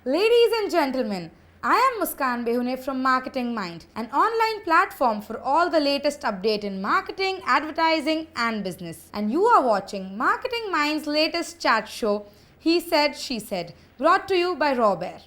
Ladies and gentlemen, I am Muskan Behune from Marketing Mind, an online platform for all the latest update in marketing, advertising and business. And you are watching Marketing Mind's latest chat show, He Said, She Said, brought to you by Raw Bear.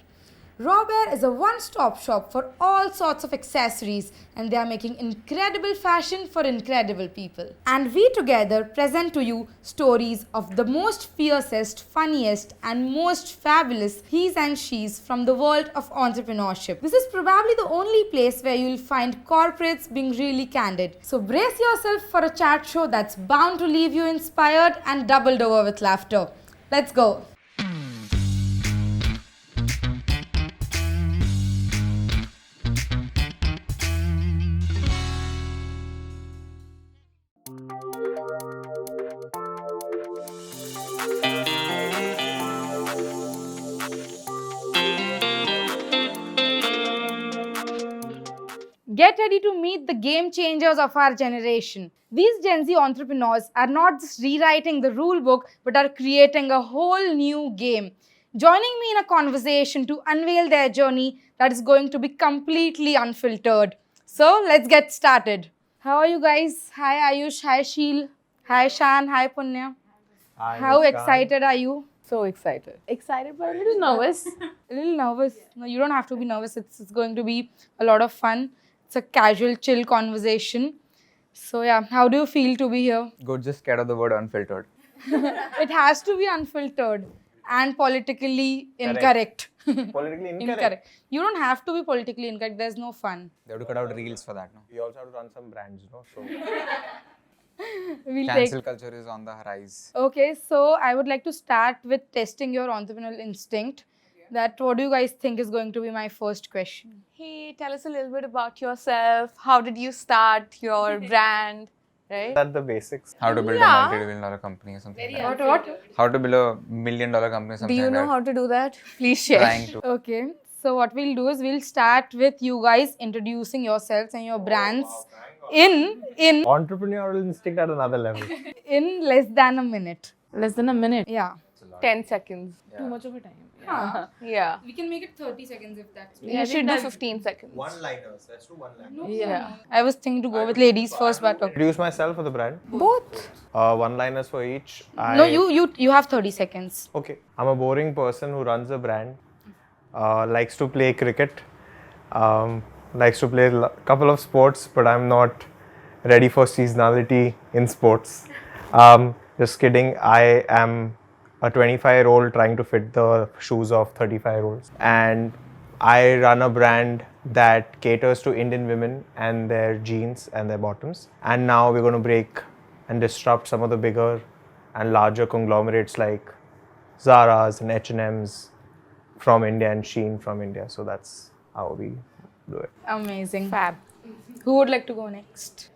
Raw Bear is a one-stop shop for all sorts of accessories, and they are making incredible fashion for incredible people. And we together present to you stories of the most fiercest, funniest and most fabulous he's and she's from the world of entrepreneurship. This is probably the only place where you'll find corporates being really candid. So brace yourself for a chat show that's bound to leave you inspired and doubled over with laughter. Let's go. Get ready to meet the game changers of our generation. These Gen Z entrepreneurs are not just rewriting the rule book but are creating a whole new game. Joining me in a conversation to unveil their journey that is going to be completely unfiltered. So let's get started. How are you guys? Hi Ayush, hi Sheil, hi Shaan, hi Punya. Hi, How Muskan. excited are you? So excited. Excited but a little nervous. A little nervous. No, you don't have to be nervous. It's going to be a lot of fun. It's a casual, chill conversation. So yeah, how do you feel to be here? Good, just scared of the word unfiltered. It has to be unfiltered and politically incorrect. Politically incorrect. You don't have to be politically incorrect. There's no fun. They have to cut out reels for that, no? We also have to run some brands, no? So We'll cancel culture is on the rise. Okay, so I would like to start with testing your entrepreneurial instinct. That what do you guys think is going to be my first question? Hey, tell us a little bit about yourself. How did you start your brand? Right? That's the basics. How to build a Yeah. multi-billion dollar company or something like that. What? How to build a $1 million company or Do something you like know that. how to do that? Please share. Trying to. Okay, so what we'll do is we'll start with you guys introducing yourselves and your brands in Entrepreneurial instinct at another level. in less than a minute. Less than a minute. Yeah. 10 seconds. Too much of a time. Yeah. We can make it 30 seconds if that's You should do 15 seconds. One-liners. Let's do one-liners. Yeah. I was thinking to go with ladies first, but okay. Introduce myself for the brand. Both. One-liners for each. No, you have 30 seconds. Okay. I'm a boring person who runs a brand. Likes to play cricket. Likes to play a couple of sports, but I'm not ready for seasonality in sports. Just kidding. I am a 25-year-old trying to fit the shoes of 35-year-olds. And I run a brand that caters to Indian women and their jeans and their bottoms. And now we're going to break and disrupt some of the bigger and larger conglomerates like Zara's and H&M's from India and Shein from India. So that's how we do it. Amazing. Fab. Who would like to go next?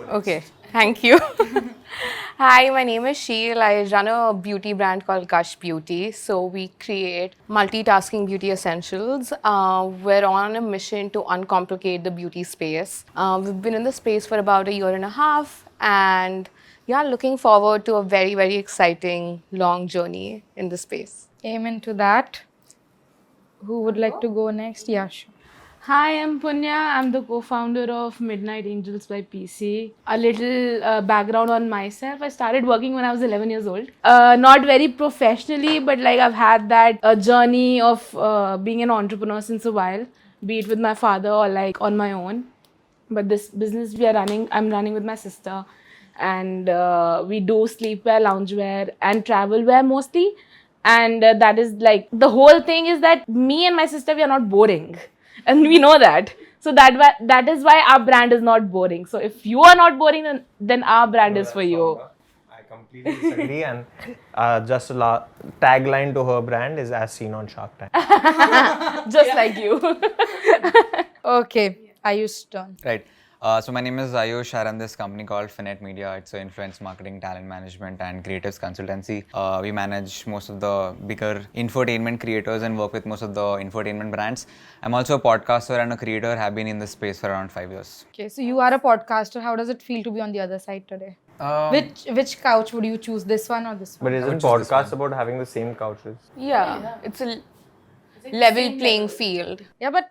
Okay. Thank you. Hi, my name is Sheil. I run a beauty brand called Gush Beauty. So we create multitasking beauty essentials. We're on a mission to uncomplicate the beauty space. We've been in the space for about 1.5 years, and yeah, looking forward to a very, very exciting long journey in the space. Amen to that. Who would like to go next? Yeah, sure. Hi, I'm Punya. I'm the co-founder of Midnight Angels by PC. A little background on myself. I started working when I was 11 years old. Not very professionally, but like I've had that journey of being an entrepreneur since a while, be it with my father or like on my own. But this business I'm running with my sister, and we do sleepwear, loungewear, and travel wear mostly. And that is like the whole thing is that me and my sister, we are not boring. And we know that. So that is why our brand is not boring. So if you are not boring, then our brand is for you. I completely disagree. And just a tagline to her brand is as seen on Shark Tank. Just like you. Okay, Ayush turn. Right. So my name is Ayush. I run this company called Finnet Media. It's an influence marketing, talent management and creatives consultancy. We manage most of the bigger infotainment creators and work with most of the infotainment brands. I'm also a podcaster and a creator. Have been in this space for around 5 years. Okay, so you are a podcaster. How does it feel to be on the other side today? Which couch would you choose, this one or this one? But isn't podcasts about having the same couches? Yeah, it's a level playing field. Yeah, but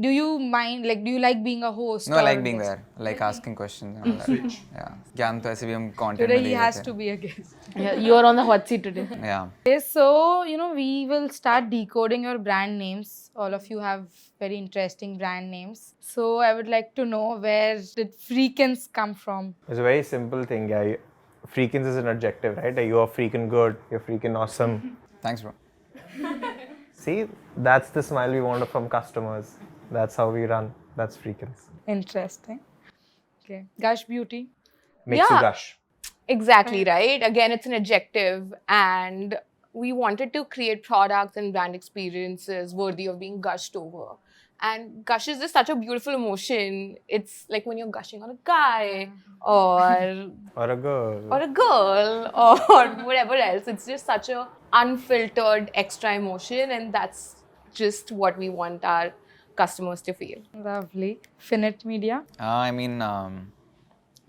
do you mind, like, do you like being a host? No, I or like being guest? there, like asking questions and all that. Yeah. ज्ञान तो ऐसे भी हम content Today में he they has देते to हैं. be a guest. Yeah, you are on the hot seat today. Yeah. Okay, so we will start decoding your brand names. All of you have very interesting brand names. So I would like to know, where did Freakins come from? It's a very simple thing, yeah. Freakins is an adjective, right? Like, you're freaking good, you're freaking awesome. Thanks, bro. See, that's the smile we want from customers. That's how we run. That's Freakins. Interesting. Okay, Gush Beauty. Makes you Yeah. gush. Exactly, right? Again, it's an adjective, and we wanted to create products and brand experiences worthy of being gushed over. And gush is just such a beautiful emotion. It's like when you're gushing on a guy or Or a girl. or a girl or whatever else. It's just such a unfiltered extra emotion, and that's just what we want our customers to feel. Lovely. Finnet Media. I mean,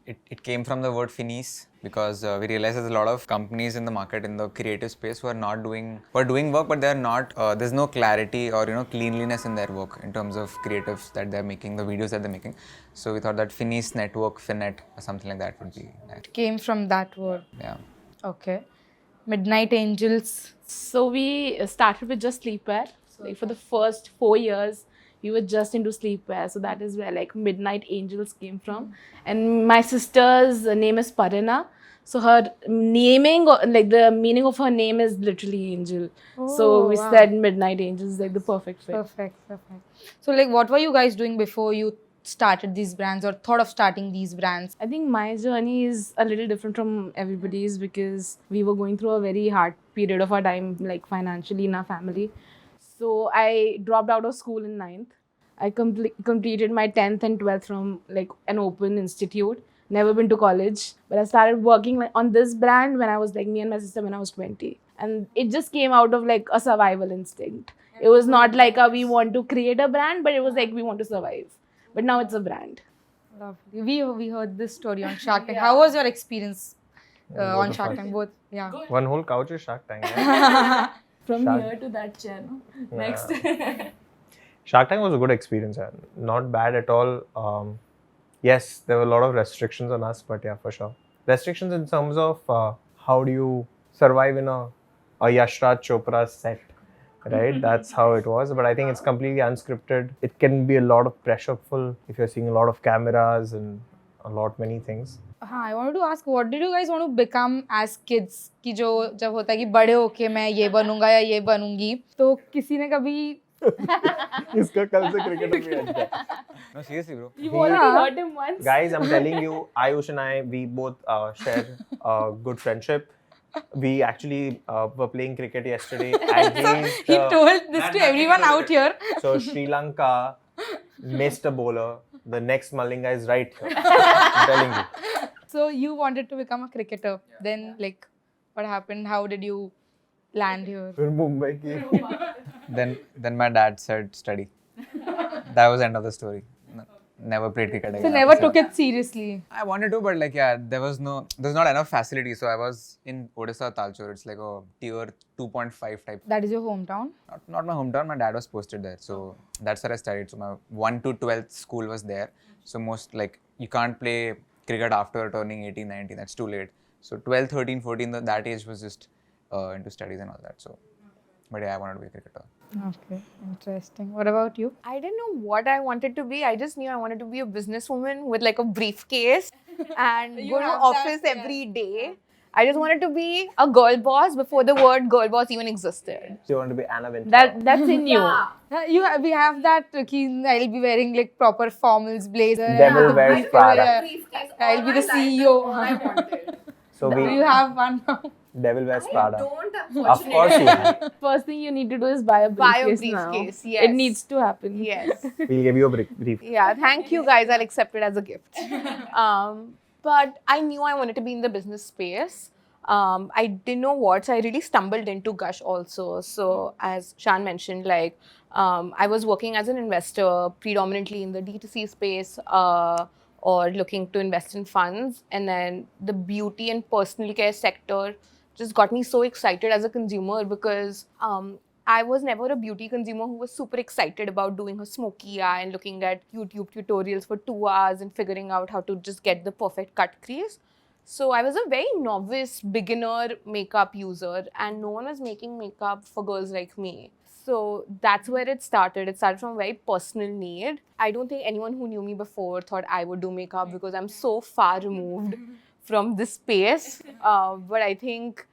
it came from the word finis because we realized there's a lot of companies in the market in the creative space who are doing work, but they're not. There's no clarity or cleanliness in their work in terms of creatives that they're making, the videos that they're making. So we thought that finis network, Finnet, or something like that would be nice. Came from that word. Yeah. Okay. Midnight Angels. So we started with just sleepwear. So like for the first 4 years, we were just into sleepwear. So that is where like Midnight Angels came from. And my sister's name is Parina. So her naming, like the meaning of her name is literally angel. So we wow. said Midnight Angels, like the perfect fit. Perfect. So, like, what were you guys doing before you started these brands or thought of starting these brands? I think my journey is a little different from everybody's because we were going through a very hard period of our time, like financially in our family. So I dropped out of school in 9th. I completed my 10th and 12th from like an open institute. Never been to college, but I started working on this brand when I was like me and my sister when I was 20. And it just came out of like a survival instinct. It was not like we want to create a brand, but it was like we want to survive. But now it's a brand. Lovely. We heard this story on Shark Tank. How was your experience on of Shark us. Tank? Both, yeah. One whole couch is Shark Tank. Yeah? From Shark- here to that chair, no? Yeah. Next. Shark Tank was a good experience. Yeah. Not bad at all. Yes, there were a lot of restrictions on us, but yeah, for sure. Restrictions in terms of how do you survive in a Yashraj Chopra set, right? That's how it was. But I think it's completely unscripted. It can be a lot of pressureful if you're seeing a lot of cameras and many things. I wanted to ask, what did you guys want to become as kids? कि जो जब होता है कि बड़े होके मैं ये बनूंगा या ये बनूंगी, तो किसी ने कभी इसका कल से क्रिकेटर भी हट गया. No, seriously, bro. You've already heard him once. Guys, I'm telling you, Ayush and I, we both share a good friendship. We actually were playing cricket yesterday. And he told this to everyone out here. So Sri Lanka missed a bowler. The next Malinga is right here. I'm telling you. So you wanted to become a cricketer. Then, like, what happened? How did you land here? फिर मुंबई की. Then my dad said study. That was the end of the story. Never played cricket again. So never took it seriously. I wanted to, but like yeah, there's not enough facility. So I was in Odisha, Talchor. It's like a tier 2.5 type. That is your hometown? Not my hometown. My dad was posted there, so that's where I studied. So my 1 to 12th school was there. So most like you can't play cricket after turning 18, 19. That's too late. So 12, 13, 14, that age was just into studies and all that. So, but yeah, I wanted to be a cricketer. Okay, interesting. What about you? I didn't know what I wanted to be. I just knew I wanted to be a businesswoman with like a briefcase and go to have office that, every day. I just wanted to be a girl boss before the word girl boss even existed. So you want to be Anna Wintour. That's in you. We have that. I'll be wearing like proper formals, blazer. Devil wears Prada. I'll be the CEO. So Do you have one now? Devil wears Prada. Of course you have. First thing you need to do is buy a Buy a briefcase now. briefcase, yes. It needs to happen. Yes. We'll give you a brief. Yeah, thank you guys. I'll accept it as a gift. But I knew I wanted to be in the business space. I didn't know what, so I really stumbled into Gush also. So as Shaan mentioned, like I was working as an investor predominantly in the D2C space or looking to invest in funds. And then the beauty and personal care sector just got me so excited as a consumer because I was never a beauty consumer who was super excited about doing a smoky eye and looking at YouTube tutorials for 2 hours and figuring out how to just get the perfect cut crease. So I was a very novice, beginner makeup user, and no one was making makeup for girls like me. So that's where it started. It started from a very personal need. I don't think anyone who knew me before thought I would do makeup because I'm so far removed from this space. But I think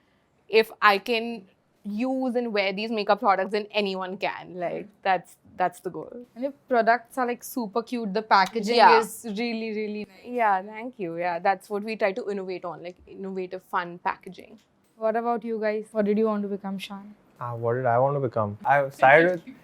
if I can use and wear these makeup products, then anyone can. Like that's the goal. And your products are like super cute. The packaging Yeah. is really, really nice. Yeah, thank you. Yeah, that's what we try to innovate on, like innovative, fun packaging. What about you guys? What did you want to become, Shaan? What did I want to become? I started with,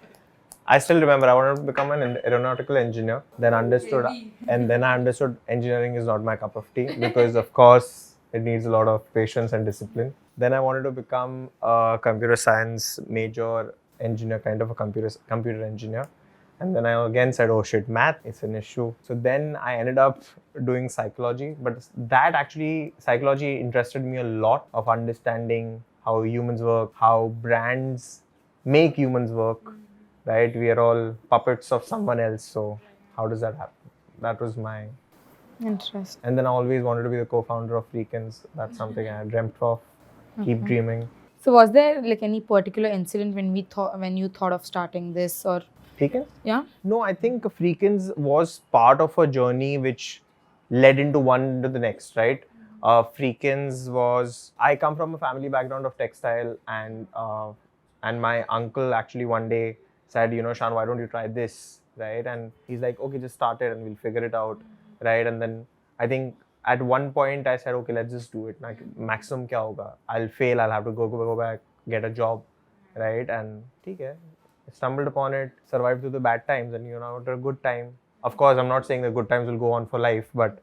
I still remember I wanted to become an aeronautical engineer. Then I understood engineering is not my cup of tea because of course it needs a lot of patience and discipline. Then I wanted to become a computer science major engineer, kind of a computer engineer. And then I again said, oh shit, math, it's an issue. So then I ended up doing psychology, but psychology interested me a lot of understanding how humans work, how brands make humans work, right? We are all puppets of someone else. So how does that happen? That was my... Interesting. And then I always wanted to be the co-founder of Freakins. That's something I dreamt of. Keep dreaming. So was there like any particular incident when you thought of starting this or... Freakins? Yeah? No, I think Freakins was part of a journey which led into one to the next, right? Freakins was... I come from a family background of textile and my uncle actually one day said, you know, Shaan, why don't you try this, right? And he's like, okay, just start it and we'll figure it out, right? And then I think at one point I said, okay, let's just do it. Maximum kya hoga? I'll fail, I'll have to go back, get a job, right? And theek hai. I stumbled upon it, survived through the bad times, and you know, at a good time. Of course, I'm not saying the good times will go on for life, but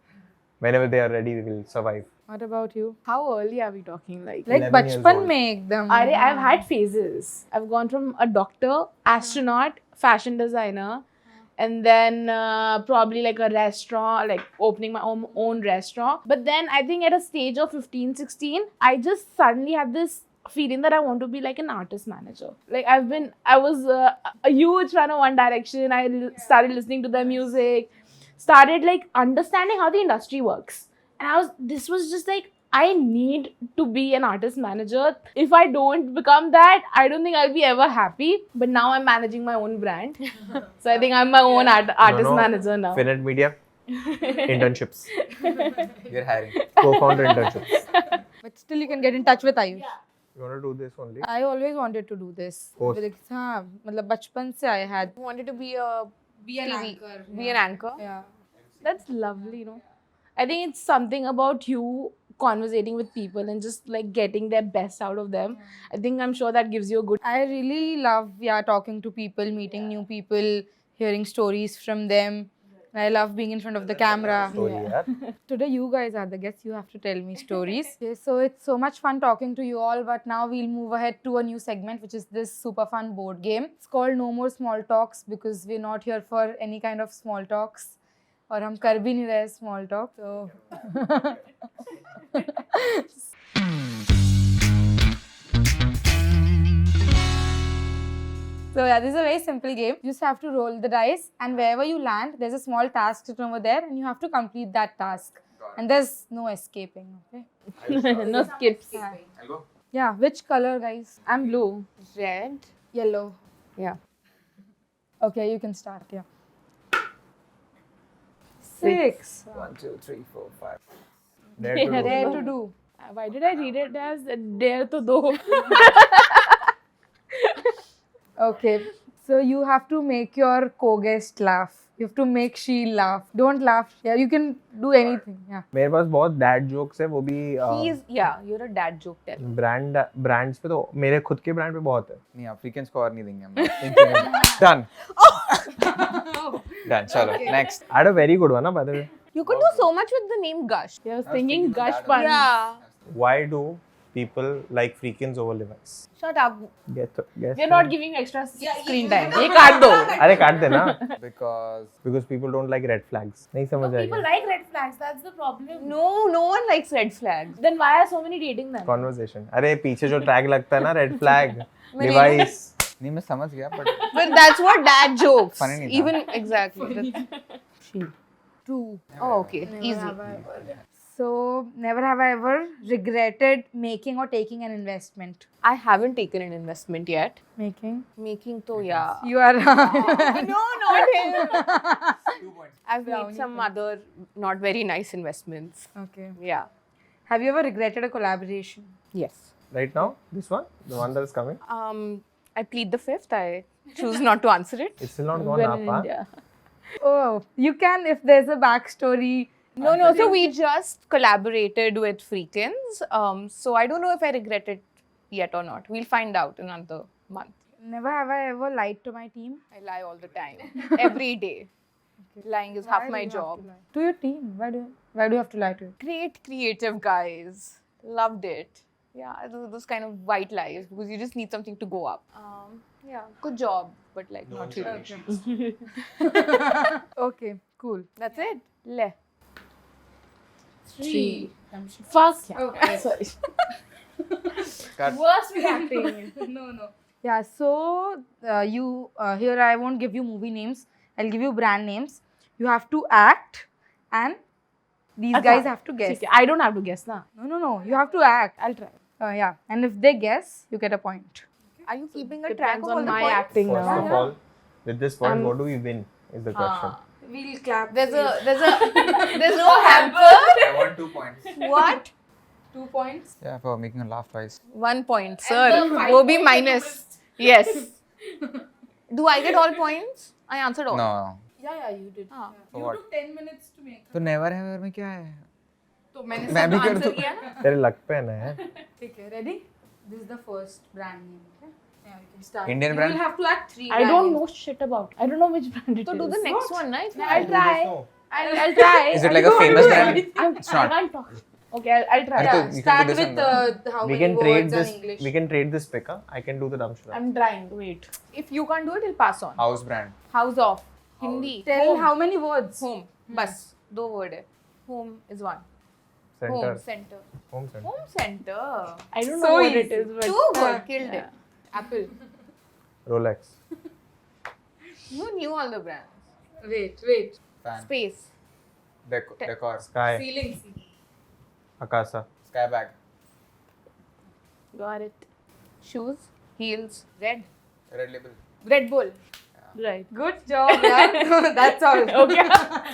whenever they are ready, they will survive. What about you? How early are we talking? Like 11 years bachpan old. mein ekdam. I've had phases. I've gone from a doctor, astronaut, fashion designer, and then probably like a restaurant, like opening my own restaurant. But then I think at a stage of 15, 16, I just suddenly had this feeling that I want to be like an artist manager. Like I was a huge fan of One Direction. I started listening to their music, started like understanding how the industry works. And this was just like, I need to be an artist manager. If I don't become that, I don't think I'll be ever happy. But now I'm managing my own brand. So I think I'm my own artist manager now. Finnet Media, internships, You're hiring. co-founder internships. But still you can get in touch with Ayush. You want to do this only? I always wanted to do this. Post. हाँ, मतलब बचपन से I had. I wanted to be an anchor. Be an anchor. Yeah. That's lovely, you know. I think it's something about you conversating with people and just like getting their best out of them. I think I'm sure that gives you a good... I really love talking to people, meeting new people, hearing stories from them. I love being in front of the camera. Story, yaar. Today you guys are the guests. You have to tell me stories. Okay, so it's so much fun talking to you all, but now we'll move ahead to a new segment, which is this super fun board game. It's called No More Small Talks because we're not here for any kind of small talks. और हम कर भी नहीं रहे small talk. So So yeah, this is a very simple game. You just have to roll the dice and wherever you land, there's a small task written over there and you have to complete that task. And there's no escaping, okay? no skips. I'll go. Yeah, which color, guys? I'm blue. Red. Yellow. Yeah. Okay, you can start, yeah. 6. 1, 2, 3, 4, 5. Dare to do. Why did I read it as dare to do? Okay, so you have to make your co-guest laugh. You have to make Sheil laugh. Don't laugh. Yeah, you can do anything. Yeah. मेरे पास बहुत dad jokes है वो भी You're a dad joke teller. brands पे तो मेरे खुद के brand पे बहुत है. नहीं आप Freakins को और नहीं देंगे हम. Done. Done. Chalo. Next. I had a very good one, by the way. You could do so much with the name Gush. I was thinking gush puns. Yeah. Why do people like Freakins over Levi's? Shut up. Guess. We're not giving extra screen time. ये काट दो. अरे काट देना. Because people don't like red flags. नहीं समझ आएगा. People like red flags. That's the problem. No one likes red flags. Then why are so many dating them? Conversation. अरे पीछे जो tag लगता है ना red flag. Levi's. नहीं मैं समझ गया but But that's what dad jokes. Funny नहीं था. Even exactly. Two. Oh, okay. Easy. So, never have I ever regretted making or taking an investment. I haven't taken an investment yet. Making? Making to yeah. You are. No, not him. I've made some other not very nice investments. Okay. Yeah. Have you ever regretted a collaboration? Yes. Right now, this one, the one that is coming, I plead the fifth. I choose not to answer it. it's still not gone When up. in Huh? India. Oh, you can if there's a backstory. No. So we just collaborated with Freakins. So I don't know if I regret it yet or not. We'll find out in another month. Never have I ever lied to my team. I lie all the time, every day. Lying is half Why do my you have job. to lie? To your team. Why do you have to lie to it? Great creative guys. Loved it. Yeah, those kind of white lies because you just need something to go up. Yeah, good job, but like not really. Okay, cool. That's it. Le. Three. Fuck. Yeah. Okay. Sorry. Worst with acting. No. Yeah, so you here I won't give you movie names. I'll give you brand names. You have to act and these guys have to guess. I don't have to guess, na. No. You have to act. I'll try. Yeah. And if they guess, you get a point. Are you keeping a track Depends of all on the my points? acting First now. of all, with this point, what do we win? Is the question. We'll clap. There's no hamper. I want 2 points. What? 2 points. Yeah, for making her laugh twice. 1 point, sir. Will be minus. Yes. Do I get all points? I answered all. No. Yeah, you did. For what? took 10 minutes to make. तो never ever में क्या है? तो मैंने मैं भी सब कर आंसर दूं। किया ना. तेरे लक पे है ना यार. ठीक है, ready? This is the first brand name. Okay? Yeah, you can start. Indian you brand? will have to act 3 I don't know shit about. I don't know which brand it So is. do the next one, na? If I'll try. No. I'll try. Is it like a famous brand? It's I not. can't talk. Okay, I'll try. Yeah. Yeah, you can start do this with and how We many can trade words this. in English. We can trade this picker. I can do the dumb shit. I'm trying. Wait. If you can't do it, I'll pass on. House brand. House off. Hindi. Tell Home. how many words. Home. Bas. 2 word hai. Home is 1. Center. Home center. Home center. Home center. I don't So know what it easy. is, but 2 good. Killed it. Apple. Rolex. You knew all the brands. Wait. Fan. Space. Decor. Sky. Ceilings. Akasa. Sky bag. got it. Shoes. Heels. Red. Red label. Red Bull. Right. Good job, yeah. That's all. Okay.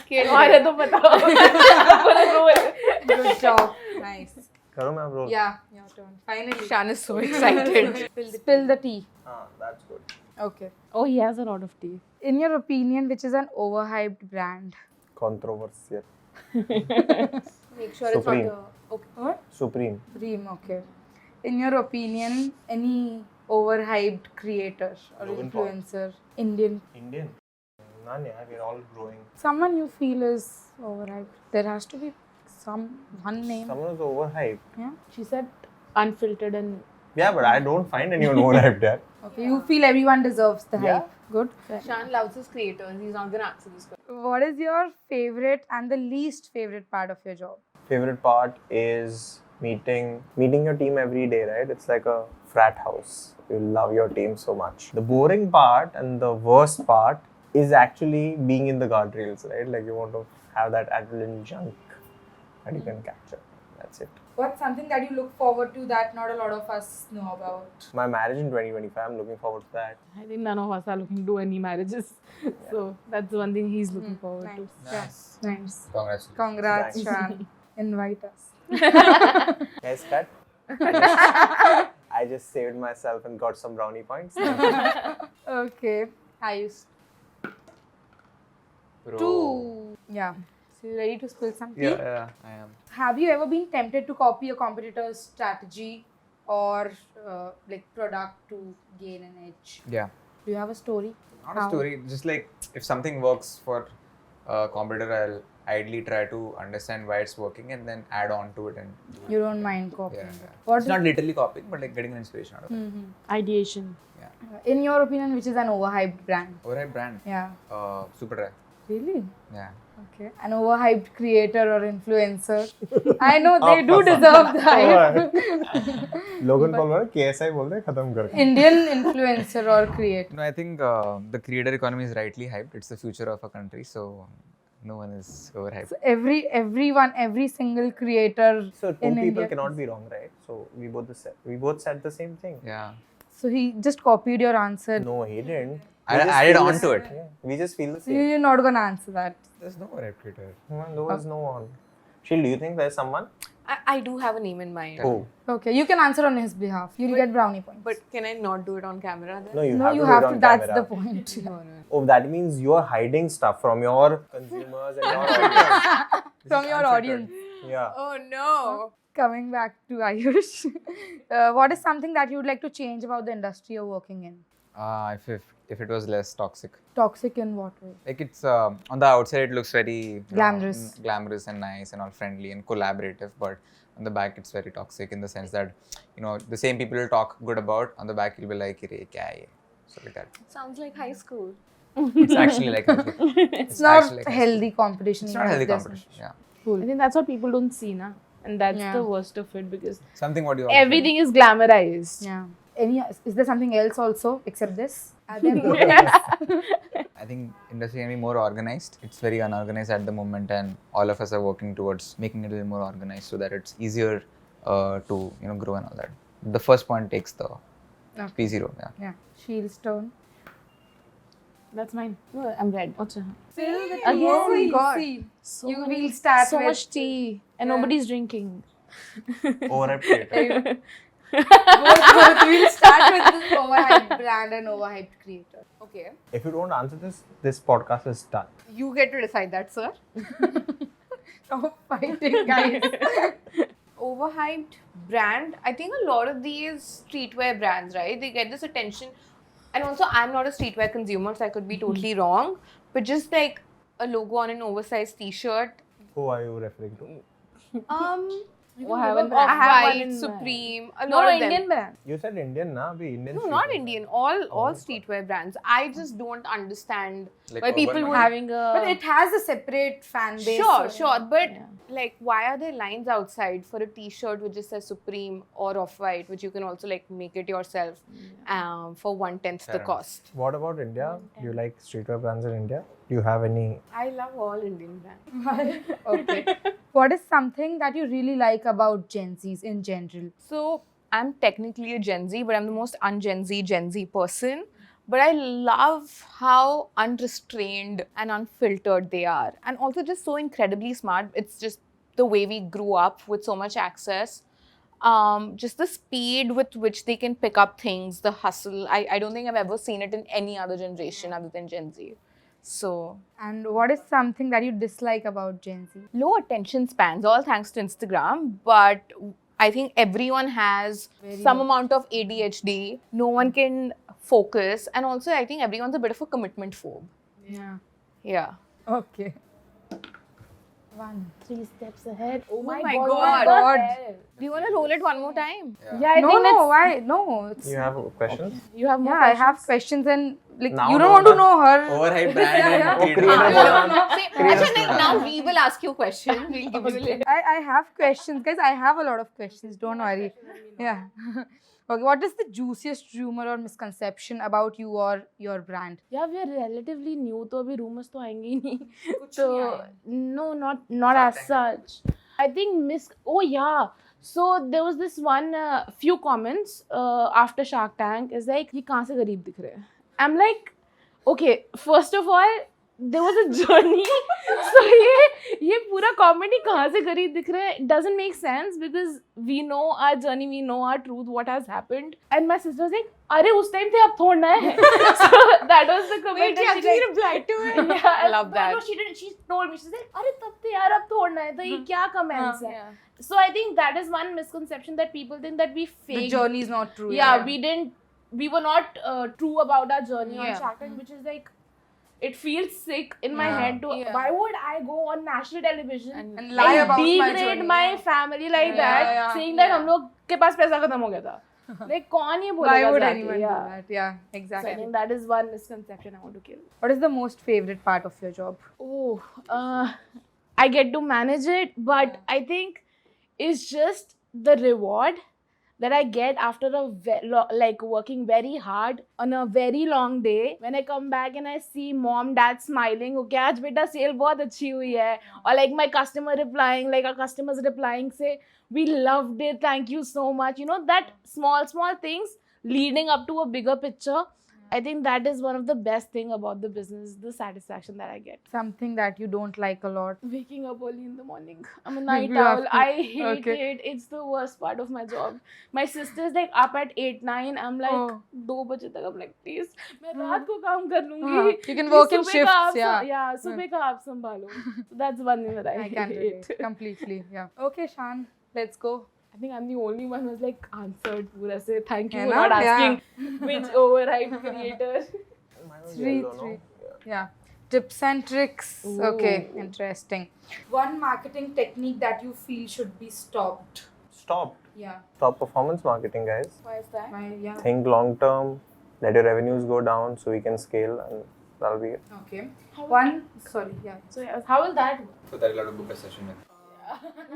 Killed और it. है तो बताओ. Good job. Nice. करो मैं roll. Yeah, your turn. Finally. Shaan is so excited. Spill the tea. That's good. Okay. Oh, he has a lot of tea. In your opinion, which is an overhyped brand? Controversial. Make sure Supreme. it's not the... Okay. What? Supreme. Dream, okay. In your opinion, any overhyped creator or Logan Paul. influencer, Indian, Indian. None, yeah. We're all growing. someone you feel is overhyped? There has to be one name. Someone is overhyped. Yeah. She said unfiltered and Yeah, but I don't find anyone overhyped there. Okay. You feel everyone deserves the Yeah. hype. Good. Shaan loves his creators. He's not gonna answer this question. What is your favorite and the least favorite part of your job? Favorite part is meeting your team every day, right? It's like a frat house. You love your team so much. The boring part and the worst part is actually being in the guardrails, right? Like you want to have that adrenaline junk that you can capture. That's it. What's something that you look forward to that not a lot of us know about? My marriage in 2025, I'm looking forward to that. I think none of us are looking to do any marriages. So that's the one thing he's looking forward to. Nice. Yeah. Nice. Congrats. Congrats, Nice. Shaan. Invite us. Guys, cut. I just saved myself and got some brownie points. Okay. Ayush. Bro. 2. Yeah. So you ready to spill some tea? Yeah. I am. Have you ever been tempted to copy a competitor's strategy or like product to gain an edge? Yeah. Do you have a story? Not How? a story. Just like if something works for a competitor, I'll ideally try to understand why it's working and then add on to it and do it. You don't mind copying. Yeah. What It's not literally copying, but like getting an inspiration out of it. Ideation. In your opinion, which is an overhyped brand? Alright, brand. Yeah. Super dry. Really? Yeah. Okay. An overhyped creator or influencer. I know they do deserve the hype. लोगन Paul बोला KSI बोल दे खत्म कर Indian influencer or creator. No, I think the creator economy is rightly hyped. It's the future of a country, so no one is overhyped. So every single creator So two in people India. cannot be wrong, right? So we both said the same thing. Yeah. So he just copied your answer. No, he didn't. I We just added feel on the to same. it. Yeah. We just feel the So same. you're not gonna answer that. There's no replicator. There was no one. Sheil, do you think there's someone? I do have a name in mind. Oh. Okay, you can answer on his behalf. You'll get brownie points. But can I not do it on camera then? No, you no, have you to do have it to. on That's camera. the point. Oh, that means you're hiding stuff from your consumers and your audience. From your audience. Yeah. Oh no. Coming back to Ayush, what is something that you would like to change about the industry you're working in? If it was less toxic. Toxic in what way? Like it's on the outside it looks very Glamorous. glamorous and nice and all friendly and collaborative, but on the back it's very toxic in the sense that the same people will talk good about, on the back you'll be like "Ye kya hai ye?" So like that. Sounds like high school. It's actually like It's not actually like healthy competition. It's not healthy competition. Yeah. I think that's what people don't see, na? And that's Yeah. the worst of it because Something what you everything is glamorized. Yeah. Is there something else also except this? Are there more? I think industry can be more organized. It's very unorganized at the moment, and all of us are working towards making it a little more organized so that it's easier to grow and all that. The first point takes the P0. Yeah. Yeah. Sheil's turn. That's mine. No, I'm red. Acha. Again, oh my God. We'll start So with much tea and nobody's drinking. Overhyped. both. We'll start with this overhyped brand and overhyped creator. Okay. If you don't answer this podcast is done. You get to decide that, sir. Stop fighting, guys. Overhyped brand. I think a lot of these streetwear brands, right? They get this attention. And also, I'm not a streetwear consumer, so I could be totally wrong. But just like a logo on an oversized t-shirt. Who are you referring to? I have one Off-White, in Supreme, a No, lot of Indian them. brand. You said Indian, na? Abhi Indian. No, street not food. Indian. All streetwear brands. I just don't understand Like why people urban would Having a But it has a separate fan base. Sure. But like, why are there lines outside for a T-shirt which just says Supreme or Off-White, which you can also like make it yourself for 1/10 the Fair enough. cost? What about India? Do you like streetwear brands in India? Do you have any? I love all Indian brands. Okay. What is something that you really like about Gen Zs in general? So I'm technically a Gen Z, but I'm the most un-Gen Z person. But I love how unrestrained and unfiltered they are. And also just so incredibly smart. It's just the way we grew up with so much access. Just the speed with which they can pick up things, the hustle. I don't think I've ever seen it in any other generation other than Gen Z. So, And what is something that you dislike about Gen Z? low attention spans, all thanks to Instagram. But I think everyone has some amount of ADHD. No one can focus. And also, I think everyone's a bit of a commitment phobe. Yeah. Yeah. Okay. 3 steps ahead. Oh my God. God. Do you want to roll it one more time? Yeah, I No, think no, why? No. It's, You have questions? you have more yeah, I have questions and like Now you don't no, want to na. know her. Overhyped brand and creator. Actually, now we will ask you questions. We'll give you a little. I have questions, guys. I have a lot of questions. Don't worry. Yeah. Okay. What is the juiciest rumor or misconception about you or your brand? Yeah, we are relatively new, तो अभी rumors तो आएंगे ही नहीं. So no, not as such. I think oh yeah. So there was this one few comments after Shark Tank is like ये कहाँ से गरीब दिख रहे हैं? I'm like, okay, first of all, there was a journey. So ये पूरा comedy कहाँ से गरीब दिख रहा है? It doesn't make sense because we know our journey, we know our truth, what has happened. And my sister was like, अरे उस time पे अब थोड़ना है. So that was the comment. Wait, she and actually like, replied to it? yeah, I love that. No, she didn't. She told me. She said, अरे तब तो यार अब थोड़ना है. तो ये क्या comments है? So I think that is one misconception that people think that we fake. The journey is not true. Yeah, we were not true about our journey on Yeah. Shark Tank, which is like, it feels sick in my head to, why would I go on national television And lie about my degrade journey, my yeah. family like that, saying that हम लोग के पास पैसा खत्म हो गया था. Like, कौन ये Why बोलेगा would जाके? anyone do Yeah. that? Yeah, So I exactly. think that is one misconception I want to kill. What is the most favorite part of your job? Oh, I get to manage it, but I think it's just the reward that I get after like working very hard on a very long day. When I come back and I see mom, dad smiling, okay, आज बेटा sale बहुत अच्छी हुई है, or like my customer replying, like our customers replying, say we loved it, thank you so much. You know, that small things leading up to a bigger picture. I think that is one of the best thing about the business, the satisfaction that I get. Something that you don't like a lot. Waking up early in the morning. I'm a night You have owl. to- I hate okay. it. It's the worst part of my job. My sister's like up at 8, 9. I'm like, Oh. 2 बजे तक I'm like, please, मैं रात को काम कर लूँगी. हाँ, you can Please, work in सुबह का shifts, आप yeah. Yeah, सुबह का आप संभालो. So that's one thing that I I can hate. relate completely. Yeah. Okay, Shaan, let's go. I think I'm the only one who's like answered पूरा से. Thank you है for ना? not Yeah. asking which overhyped creator. Three. Yeah. Tips and tricks. Okay, interesting. One marketing technique that you feel should be stopped. Stop. Yeah. Stop performance marketing, guys. Why is that? Yeah. Think long term. Let your revenues go down so we can scale, and that'll be it. Okay. How- One. Sorry. Yeah. So yeah, how will that work? So that allowed to book a session with.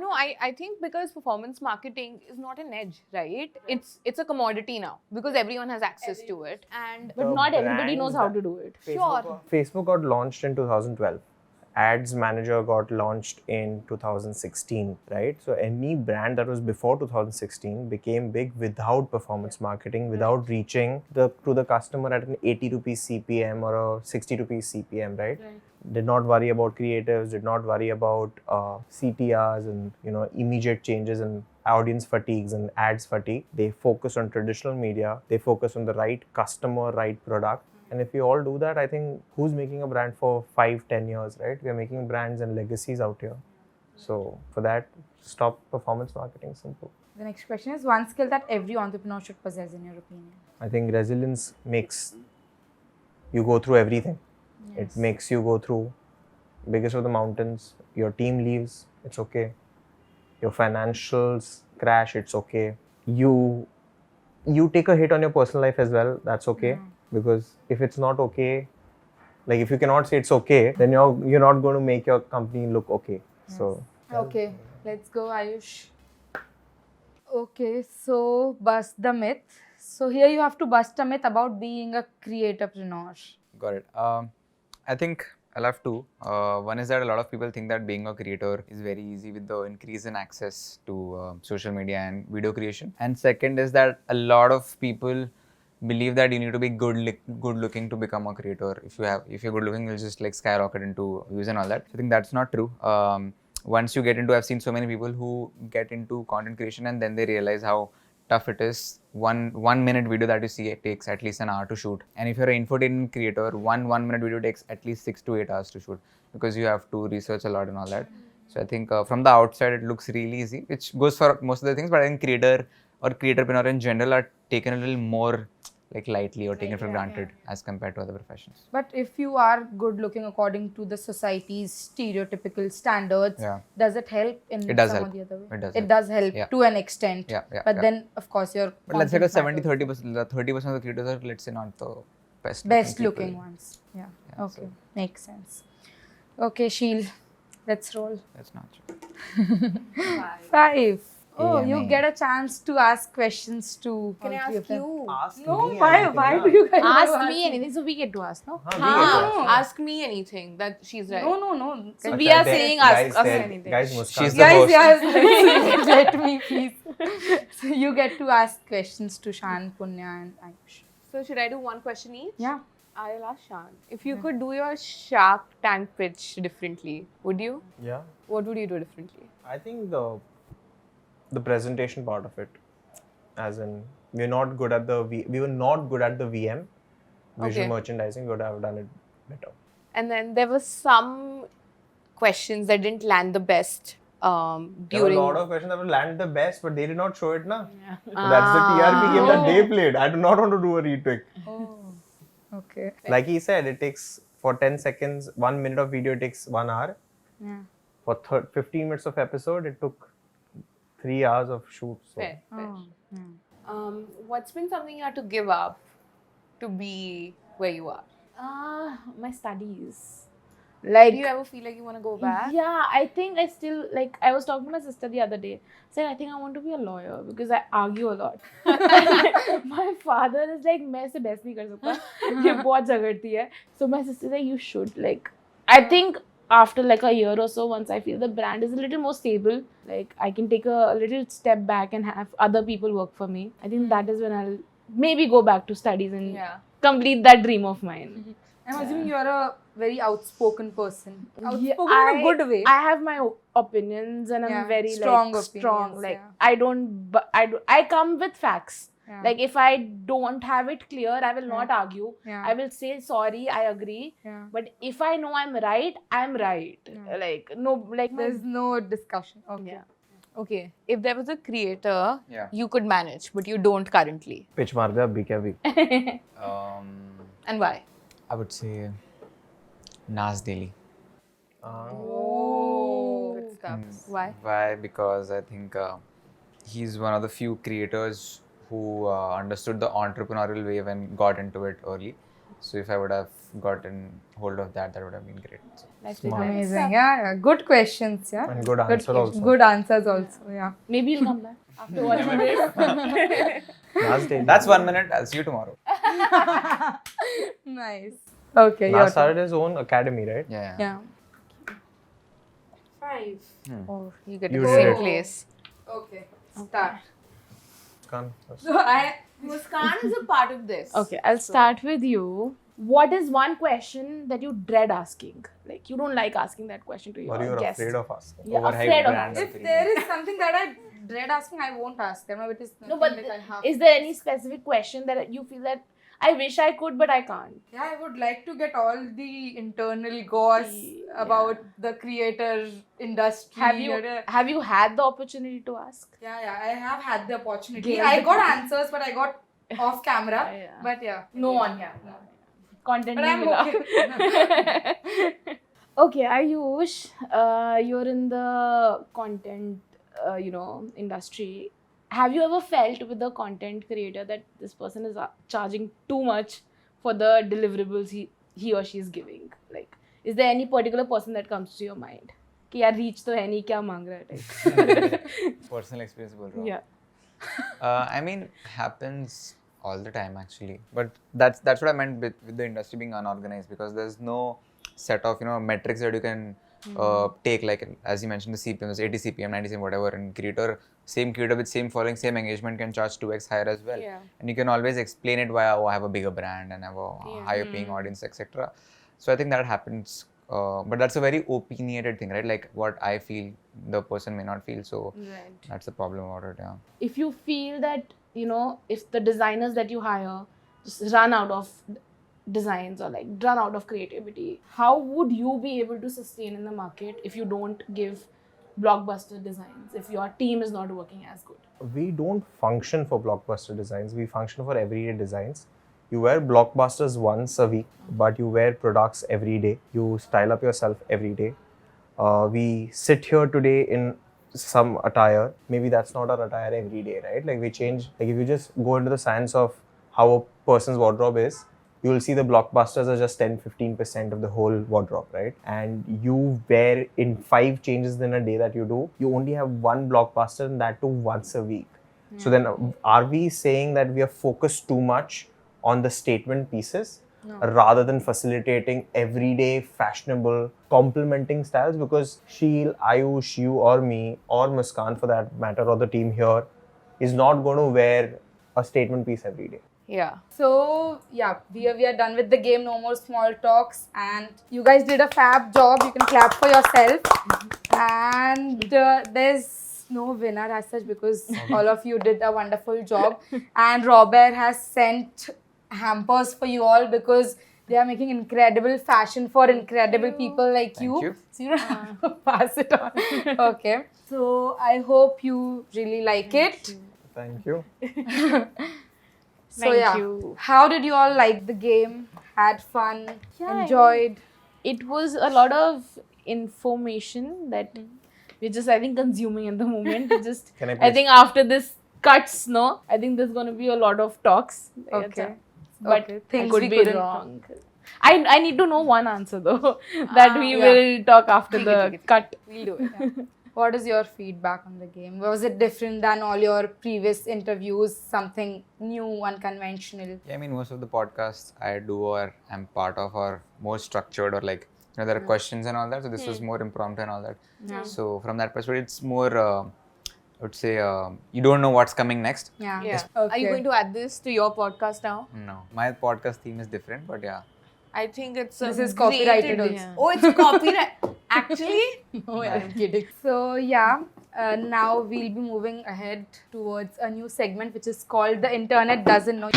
No, I think because performance marketing is not an edge, right? It's a commodity now because everyone has access to it. And But The not everybody brands knows how that- to do it. Sure. Facebook got launched in 2012. Ads Manager got launched in 2016, right? So any brand that was before 2016 became big without performance marketing, without reaching to the customer at an 80 rupees CPM or a 60 rupees CPM, right? Did not worry about creatives, did not worry about CTRs and immediate changes in audience fatigues and ads fatigue. They focus on traditional media. They focus on the right customer, right product. And if we all do that, I think who's making a brand for 5-10 years, right? We are making brands and legacies out here. So for that, stop performance marketing. Simple. The next question is one skill that every entrepreneur should possess, in your opinion. I think resilience makes you go through everything. It makes you go through biggest of the mountains. Your team leaves, it's okay. Your financials crash, it's okay. You take a hit on your personal life as well, that's okay. Because if it's not okay, like if you cannot say it's okay, then you're not going to make your company look okay. So Okay, let's go, Ayush. Okay, so bust the myth. So here you have to bust a myth about being a creatorpreneur. Got it. I think I'll have two. One is that a lot of people think that being a creator is very easy with the increase in access to social media and video creation. And second is that a lot of people believe that you need to be good looking to become a creator. If you're good looking, you'll just like skyrocket into views and all that. I think that's not true. Once you get into, I've seen so many people who get into content creation and then they realize how tough it is. One minute video that you see, it takes at least an hour to shoot. And if you're an infotainment creator, one minute video takes at least 6 to 8 hours to shoot because you have to research a lot and all that. So I think from the outside it looks really easy, which goes for most of the things. But I think creator or creatorpreneur in general are taken a little more like lightly or taken for granted as compared to other professions. But if you are good looking according to the society's stereotypical standards, does it help in It does some help. or the other way? It does It does help Yeah. to an extent. But then, of course, your But let's say the content 70-30%, 30% of the creators are, let's say, not the best looking people. ones. Yeah. Yeah, Okay. so- Makes sense. Okay, Sheil, let's roll. That's not true. 5. Oh, you AMA. get a chance to ask questions to. Can I all three of ask them. you? No, why do you guys Ask want to me anything, so we get to ask, no? Ask me anything that she's right. No. So we are saying ask us anything. Guys, Muskan. She's the Guys, host. yes, let me please. So you get to ask questions to Shaan, Punya, and Ayush. So should I do one question each? Yeah. I'll ask Shaan. If you could do your Shark Tank pitch differently, would you? Yeah. What would you do differently? I think the presentation part of it, as in we were not good at the VM, visual Okay. merchandising. We would have done it better. And then there were some questions that didn't land the best There were during. a lot of questions that would land the best, but they did not show it, na. So that's the TRP game that they played. I do not want to do a retweak. Okay. Like he said, it takes for 10 seconds, 1 minute of video takes 1 hour. Yeah. For 15 minutes of episode, it took 3 hours of shoot. So. Fair. Oh, yeah. What's been something you had to give up to be where you are? My studies. Do Like, you ever feel like you want to go back? yeah, I think I still, like, I was talking to my sister the other day. Said, I think I want to be a lawyer because I argue a lot. My father is like, मैं ऐसे बहस नहीं कर सकता, ये बहुत झगड़ती है. So my sister is like, you should, like, I think after like a year or so, once I feel the brand is a little more stable, like I can take a little step back and have other people work for me. I think that is when I'll maybe go back to studies and Yeah. complete that dream of mine. I'm assuming you're a very outspoken person. Outspoken Yeah, in a good way. I have my opinions and Yeah, I'm very strong like strong. opinions, Like yeah. I come with facts. Yeah. Like if I don't have it clear, I will not argue. Yeah. I will say sorry, I agree. Yeah. But if I know I'm right, I'm right. Yeah. Like no, like my, There's no discussion. Okay. yeah. Okay. If there was a creator Yeah. you could manage, but you don't currently, Pitch मार दे अभी क्या भी. and why? I would say Nas Daily. Oh, good stuff. Why? Why? Because I think he's one of the few creators who understood the entrepreneurial wave and got into it early. So if I would have gotten hold of that, that would have been great. So, Amazing. Yeah. Good questions. Yeah. And good answer also. Good answers also. Yeah. Maybe you'll come back after watching this. Last day. that's 1 minute. I'll see you tomorrow. Nice. Okay. your Nas turn. started his own academy, right? Yeah. Yeah. 5. Oh, you get You to the did same it. place. Okay. Start. Khan. So I. Muskan is a part of this. Okay, I'll start with you. What is one question that you dread asking? Like you don't like asking that question to your Or you're guest. afraid of asking. Yeah, Overhyped afraid of brand. asking. If there is something that I dread asking, I won't ask them. It is No, but nothing like I have. is there any specific question that you feel that I wish I could but I can't? Yeah, I would like to get all the internal goss about the creator industry. Have you had the opportunity to ask? Yeah, I have had the opportunity. Give us I the got answers, but I got off camera. Yeah. But yeah. No on camera. Content But I'm nahi okay. mila. Okay, Ayush, you're in the content, industry. Have you ever felt with the content creator that this person is charging too much for the deliverables he or she is giving? Like, is there any particular person that comes to your mind? कि यार reach तो है नहीं क्या मांग रहा है type? Personal experience बोल रहा हूँ. Yeah. I mean, happens all the time actually. But that's what I meant with the industry being unorganized, because there's no set of metrics that you can take, like as you mentioned the CPM, there's 80 CPM, 90 CPM, whatever, and same creator with same following, same engagement can charge 2x higher as well. Yeah. And you can always explain it via, I have a bigger brand and I have a higher paying audience, etc. So I think that happens. But that's a very opinionated thing, right? Like what I feel, the person may not feel. So that's the problem about it. Yeah. If you feel that, if the designers that you hire just run out of designs or like run out of creativity, how would you be able to sustain in the market if you don't give blockbuster designs, if your team is not working as good? We don't function for blockbuster designs. We function for everyday designs. You wear blockbusters once a week, but you wear products every day. You style up yourself every day. We sit here today in some attire. Maybe that's not our attire every day, right? Like we change. Like if you just go into the science of how a person's wardrobe is, you will see the blockbusters are just 10-15% of the whole wardrobe, right? And you wear in 5 changes in a day that you do, you only have one blockbuster, and that too once a week. Yeah. So then are we saying that we are focused too much on the statement pieces rather than facilitating everyday fashionable complementing styles? Because Sheil, Ayush, you or me or Muskan for that matter, or the team here is not going to wear a statement piece every day. Yeah. So yeah, we are done with the game. No more small talks, and you guys did a fab job. You can clap for yourself. And there's no winner as such because all of you did a wonderful job. And Robert has sent hampers for you all because they are making incredible fashion for incredible people like you. Thank you. So you don't have to pass it on. Okay. So I hope you really like it. Thank you. So Thank you. How did you all like the game? Had fun? Yeah, Enjoyed? It was a lot of information that we're just, I think, consuming at the moment. Just, Can I I please- think after this cuts, no? I think there's going to be a lot of talks. Okay. But Okay. I Things could we be couldn't wrong. I need to know one answer though that we will talk after the cut. We'll do it. What is your feedback on the game? Was it different than all your previous interviews? Something new, unconventional? Yeah, I mean, most of the podcasts I do or I'm part of are more structured or like, you know, there are questions and all that. So this was more impromptu and all that. So from that perspective, it's more, I would say, you don't know what's coming next. Yeah. Yeah. Okay. Are you going to add this to your podcast now? No, my podcast theme is different, but yeah. I think it's This a is great copyrighted idea. also. Oh, it's copyright. Actually? No, I'm kidding. So yeah, now we'll be moving ahead towards a new segment which is called The Internet Doesn't Know.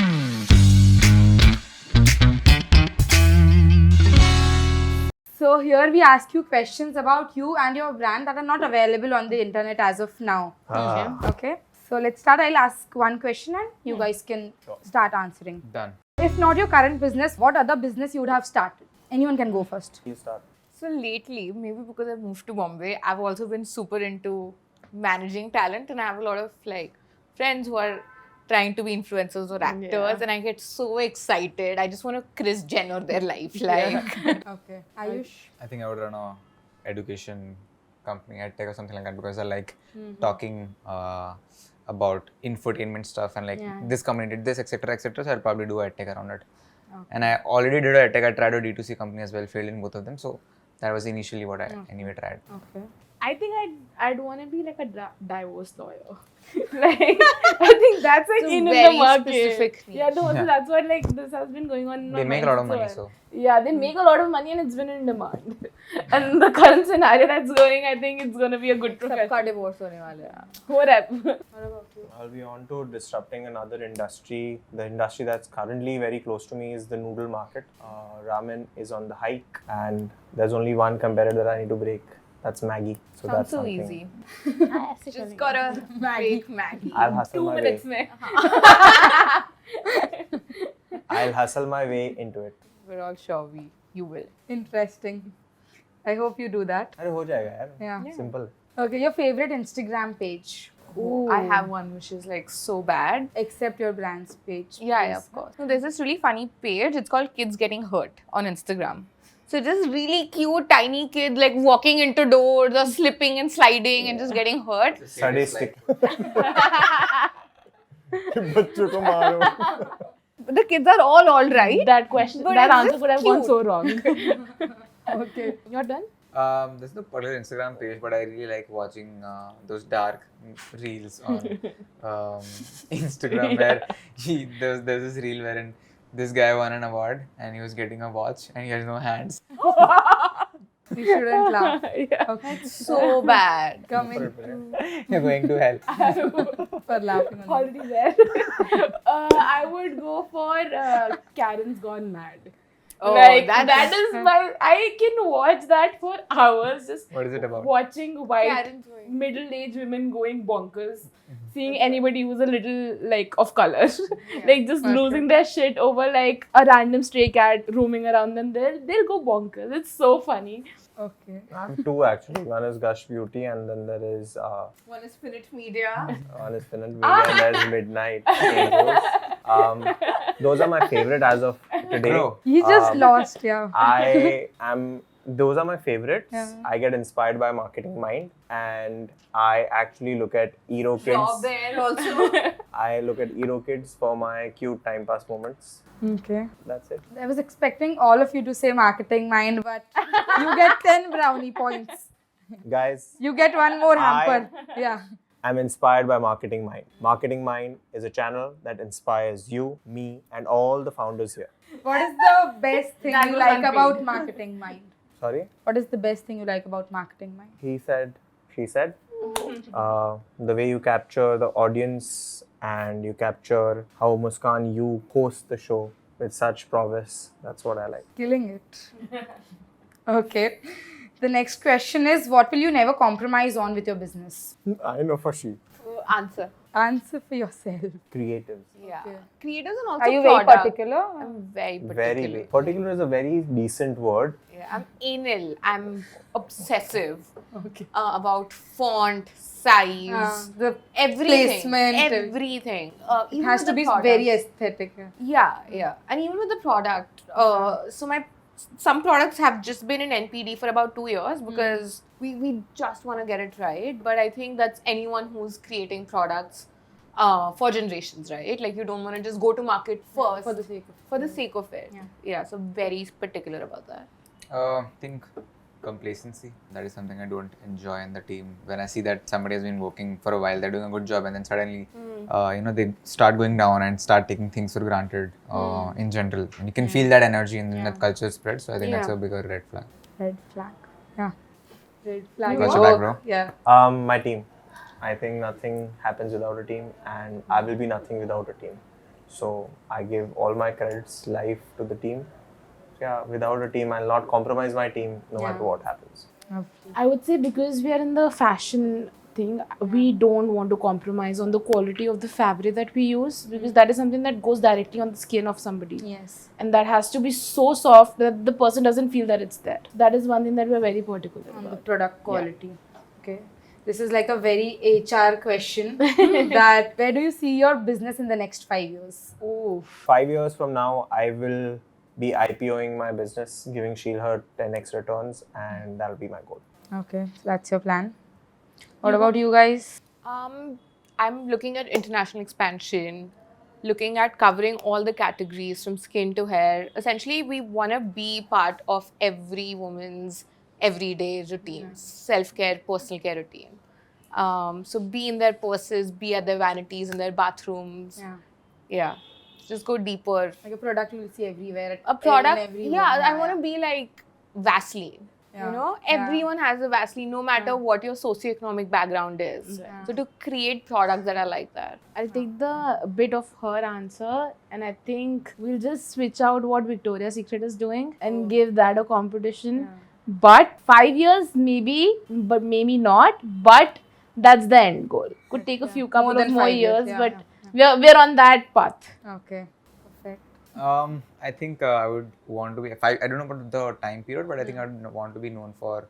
So here we ask you questions about you and your brand that are not available on the internet as of now. Okay. So let's start. I'll ask one question and you guys can start answering. Done. If not your current business, what other business you would have started? Anyone can go first. You start. So lately, maybe because I've moved to Bombay, I've also been super into managing talent, and I have a lot of like friends who are trying to be influencers or actors, and I get so excited. I just want to Kris Jenner their life, like. Okay. Ayush? I think I would run a education company, EdTech or something like that, because I like talking about infotainment stuff and like this company did this, etc., etc. So I'll probably do EdTech around it. And I already did a EdTech. I tried a D2C company as well, failed in both of them. So that was initially what I anyway tried. Okay. I think I'd want to be like a divorce lawyer. Like I think that's like It's a in very the market. specific niche. Yeah, no, so that's what like this has been going on. In They my make a mind lot of money, while. so. Yeah, they make a lot of money and it's been in demand. And the current scenario that's going, I think it's going to be a good profession. सबका divorce होने वाला है. Whatever. I'll be on to disrupting another industry. The industry that's currently very close to me is the noodle market. Ramen is on the hike, and there's only one competitor that I need to break. That's Maggie. So Sounds that's so something. easy. Just gotta make Maggie. I'll hustle 2 my minutes way. mein. I'll hustle my way into it. We're all sure you will. Interesting. I hope you do that. अरे हो जाएगा यार. Yeah. Simple. Okay, your favorite Instagram page? Ooh. I have one which is like so bad. Except your brand's page. Yeah, of course. So there's this really funny page. It's called Kids Getting Hurt on Instagram. So this really cute tiny kid like walking into doors or slipping and sliding and just getting hurt. Sadistic. बच्चों को मारो. But the kids are all right. That question, But that it's answer just could have gone cute. so wrong. Okay. You're done? There's no particular Instagram page, but I really like watching those dark reels on Instagram where there's this reel wherein this guy won an award and he was getting a watch and he has no hands. You shouldn't laugh. Yeah. Okay. So bad. Coming You're going to hell. for laughing on Already there. I would go for Karen's Gone Mad. Oh, like that that is my. I can watch that for hours, just What is it about? watching white Karen's going. middle-aged women going bonkers, seeing anybody who's a little like of color, like just losing their shit over like a random stray cat roaming around them. They'll go bonkers. It's so funny. Okay. I have two actually. One is Gush Beauty, and then there is One is Finnet Media. one is Finnet Media, and there's Midnight Angels. Those are my favorite as of today. Bro. He just lost, yeah. Those are my favorites. Yeah. I get inspired by Marketing Mind, and I actually look at Hero Job Kids. there also. I look at Hero Kids for my cute time pass moments. Okay. That's it. I was expecting all of you to say Marketing Mind, but you get 10 brownie points. Guys, You get one more hamper. Yeah. I'm inspired by Marketing Mind. Marketing Mind is a channel that inspires you, me, and all the founders here. What is the best thing That you was like unpaid. about Marketing Mind? Sorry? What is the best thing you like about Marketing Mind? He said, she said. The way you capture the audience and you capture how Muskan, you host the show with such prowess. That's what I like. Killing it. Okay. The next question is, what will you never compromise on with your business? I know for she. Answer. Answer for yourself. Creatives. Yeah. Creators and also Are you very product. particular? I'm very particular. Very big. Particular is a very decent word. Yeah, I'm anal. I'm obsessive about font, size, The everything. placement. Everything. It Even has with to the be products. very aesthetic. Yeah. And even with the product. So some products have just been in NPD for about 2 years because we just want to get it right. But I think that's anyone who's creating products for generations, right? Like you don't want to just go to market first For the sake of for the sake of it. Yeah, so very particular about that. I think complacency. That is something I don't enjoy in the team. When I see that somebody has been working for a while, they're doing a good job, and then suddenly, they start going down and start taking things for granted in general. And you can feel that energy and then that culture spread. So I think that's a bigger red flag. Red flag. Yeah. Red flag. What's your back, bro? Yeah. My team. I think nothing happens without a team, and I will be nothing without a team. So I give all my credits life to the team. Yeah, without a team, I'll not compromise my team no matter what happens. I would say because we are in the fashion thing, we don't want to compromise on the quality of the fabric that we use because that is something that goes directly on the skin of somebody. Yes. And that has to be so soft that the person doesn't feel that it's there. That is one thing that we're very particular On the about. product quality. Okay. This is like a very HR question. That where do you see your business in the next 5 years? Oh. 5 years from now, I will be IPOing my business, giving Sheil her 10x returns, and that'll be my goal. Okay, so that's your plan. What about you guys? I'm looking at international expansion, looking at covering all the categories from skin to hair. Essentially, we want to be part of every woman's everyday routines, self-care, personal care routine. So be in their purses, be at their vanities, in their bathrooms. Yeah. Just go deeper. Like a product you will see everywhere. A product, every I want to be like Vaseline. Yeah. You know, everyone has a Vaseline, no matter what your socioeconomic background is. So to create products that are like that. I'll take the bit of her answer and I think we'll just switch out what Victoria's Secret is doing and give that a competition. But 5 years maybe, but maybe not. But that's the end goal. Could take a few couple than of more 5 years, years, yeah, but we're on that path. Okay, perfect. I think I would want to be. I don't know about the time period, but I think I would want to be known for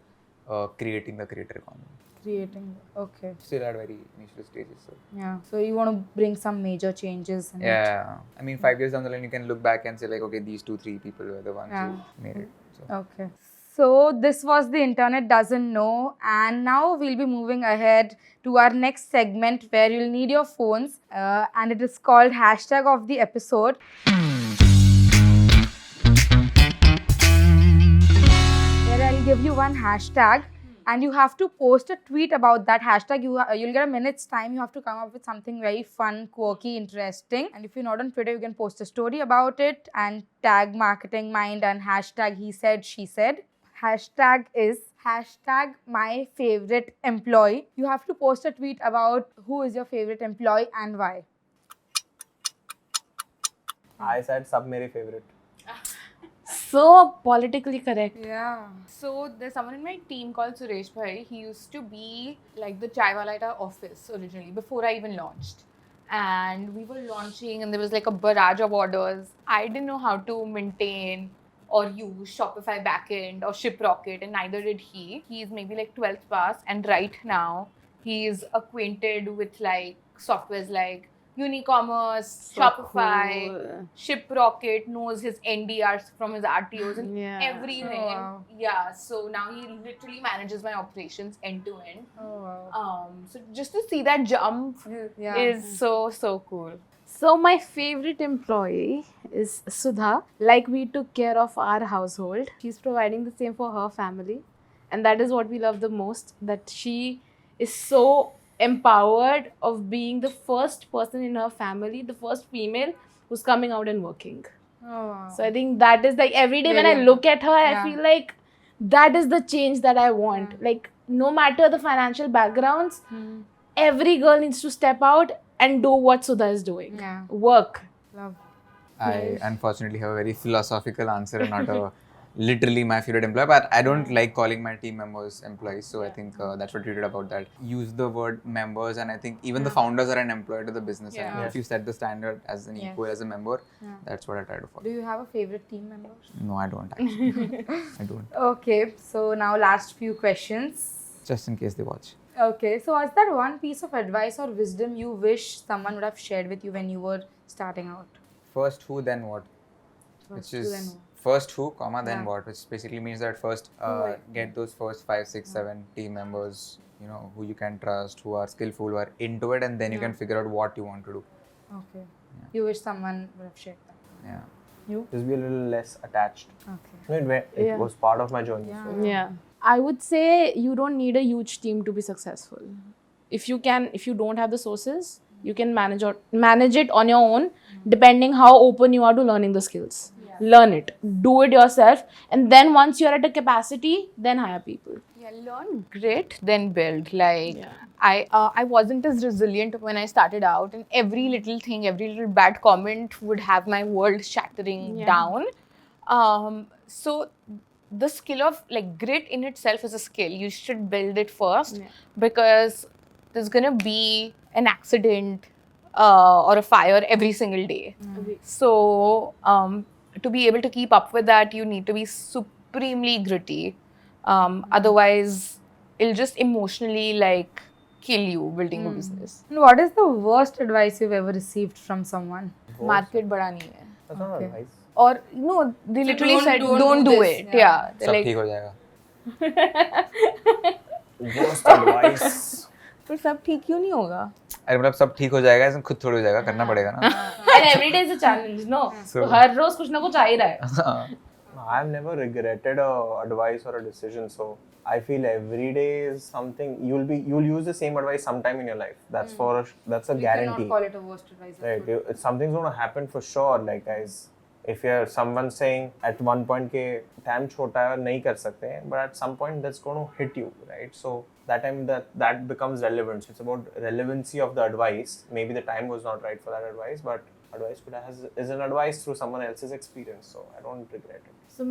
creating the creator economy. Creating, okay. Still at very initial stages. So. Yeah, so you want to bring some major changes in it. Yeah, I mean, 5 years down the line, you can look back and say like, okay, these 2-3 people were the ones who made it. So. Okay. So this was The Internet Doesn't Know, and now we'll be moving ahead to our next segment where you'll need your phones, and it is called hashtag of the episode. Where I'll give you one hashtag and you have to post a tweet about that hashtag. You'll get a minute's time. You have to come up with something very fun, quirky, interesting. And if you're not on Twitter, you can post a story about it and tag Marketing Mind and hashtag he said, she said. Hashtag is hashtag my favorite employee. You have to post a tweet about who is your favorite employee and why. I said sab mere favorite. So politically correct. Yeah. So there's someone in my team called Suresh Bhai. He used to be like the Chai Walaita office originally before I even launched. And we were launching and there was like a barrage of orders. I didn't know how to maintain or use Shopify backend or ShipRocket, and neither did he. He's maybe like 12th pass, and right now he's acquainted with like softwares like Unicommerce, Shopify, cool. ShipRocket, knows his NDRs from his RTOs and Yeah. everything. Oh, wow. And yeah, so now he literally manages my operations end to end. Oh, wow. So just to see that jump Yeah. is so cool. So my favorite employee is Sudha. Like we took care of our household. She's providing the same for her family. And that is what we love the most. That she is so empowered of being the first person in her family, the first female who's coming out and working. Oh, wow. So I think that is like every day when I look at her, I feel like that is the change that I want. Like no matter the financial backgrounds, every girl needs to step out and do what Sudha is doing. Yeah. Work. Love. I unfortunately have a very philosophical answer and not a literally my favorite employee, but I don't like calling my team members employees. So I think that's what we did about that. Use the word members, and I think even the founders are an employee to the business. Yeah. And if you set the standard as an equal, as a member, that's what I try to follow. Do you have a favorite team member? No, I don't actually. I don't. Okay, so now last few questions. Just in case they watch. Okay, so was that one piece of advice or wisdom you wish someone would have shared with you when you were starting out? First who, then what? First Which who, then is who. first who, comma, then Yeah. what? Which basically means that first get those first 5, 6, 7 team members, you know, who you can trust, who are skillful, who are into it, and then you can figure out what you want to do. Okay. You wish someone would have shared that. Yeah. You? Just be a little less attached. Okay. It was part of my journey. So. Yeah. I would say you don't need a huge team to be successful. If you don't have the sources, you can manage it on your own, depending how open you are to learning the skills. Learn it, do it yourself, and then once you're at a capacity, then hire people. Yeah, learn grit, then build. Like I wasn't as resilient when I started out, and every little thing, every little bad comment would have my world shattering down. So the skill of like grit in itself is a skill. You should build it first because there's gonna be an accident or a fire every single day. So to be able to keep up with that, you need to be supremely gritty. Otherwise, it'll just emotionally like kill you building a business. And what is the worst advice you've ever received from someone? Market bada nahi hai. That's not advice. Or no, they literally don't- said don't don't do do this. it. Yeah, they're सब like ठीक हो जाएगा. Worst advice. फिर सब ठीक क्यों नहीं होगा? अरे मतलब सब ठीक हो जाएगा, इसमें खुद थोड़ी हो जाएगा, करना पड़ेगा ना. And every day is a challenge, no? So हर रोज कुछ ना कुछ आ ही रहा है. I've never regretted a advice or a decision, so I feel every day is something you'll use the same advice sometime in your life. That's that's a You guarantee. cannot call it a worst advice. Right, something's gonna happen for sure. Like guys, if you're someone saying at one point के time छोटा है और नहीं कर सकते हैं, but at some point that's going to hit you, right? So that time that becomes relevant. So it's about relevancy of the advice. Maybe the time was not right for that advice, but advice is an advice through someone else's experience. So I don't regret it. So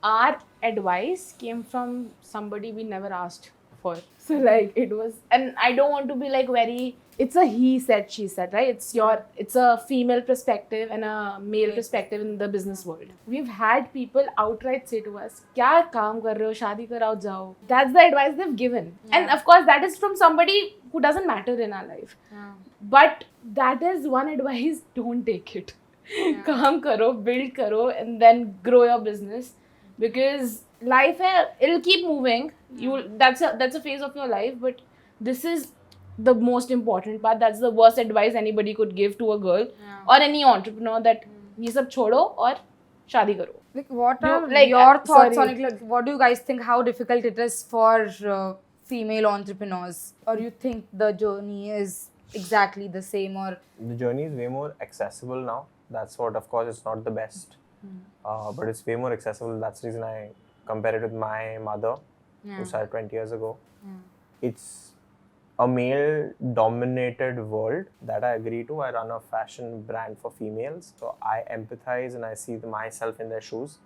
our advice came from somebody we never asked for. So like it was, and I don't want to be like very. It's a he said, she said, right? It's a female perspective and a male perspective in the business world. We've had people outright say to us, "क्या काम कर रहे हो? शादी कराओ जाओ." That's the advice they've given, and of course that is from somebody who doesn't matter in our life. But that is one advice: don't take it. काम करो, build करो, and then grow your business, because life it'll keep moving. That's a phase of your life, but this is the most important part. That's the worst advice anybody could give to a girl or any entrepreneur, that ये सब छोड़ो और शादी करो. Like, what are like, your thoughts sorry. on it? Like, what do you guys think? How difficult it is for female entrepreneurs, or you think the journey is exactly the same, or The journey is way more accessible now. That's what, of course, it's not the best, but it's way more accessible. That's the reason I compare it with my mother, who started 20 years ago. It's a male-dominated world that I agree to. I run a fashion brand for females, so I empathize and I see myself in their shoes,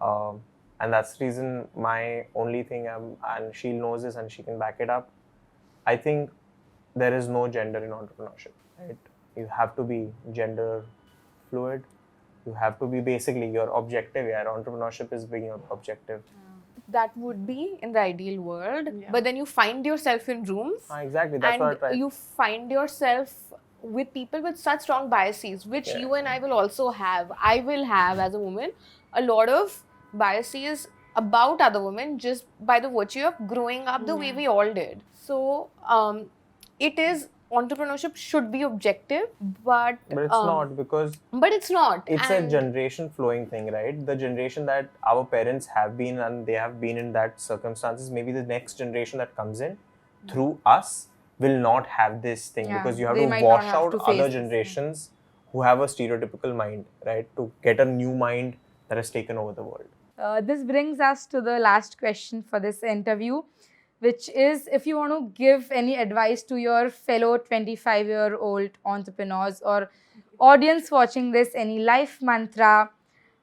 and that's the reason my only thing, and Sheil knows this and she can back it up. I think there is no gender in entrepreneurship, right? You have to be gender fluid. You have to be basically your objective. Yeah, entrepreneurship is being your objective. That would be in the ideal world, but then you find yourself in rooms Exactly, that's and what I try. you find yourself with people with such strong biases, which you and I will also have. I will have, as a woman, a lot of biases about other women just by the virtue of growing up the way we all did. So it is, entrepreneurship should be objective, but But it's not, because But it's not. it's a generation flowing thing, right? The generation that our parents have been, and they have been in that circumstances, maybe the next generation that comes in through us will not have this thing, because you have they to might not wash have out to face other this, generations who have a stereotypical mind, right? To get a new mind that has taken over the world. this brings us to the last question for this interview, which is, if you want to give any advice to your fellow 25-year-old entrepreneurs or audience watching this, any life mantra,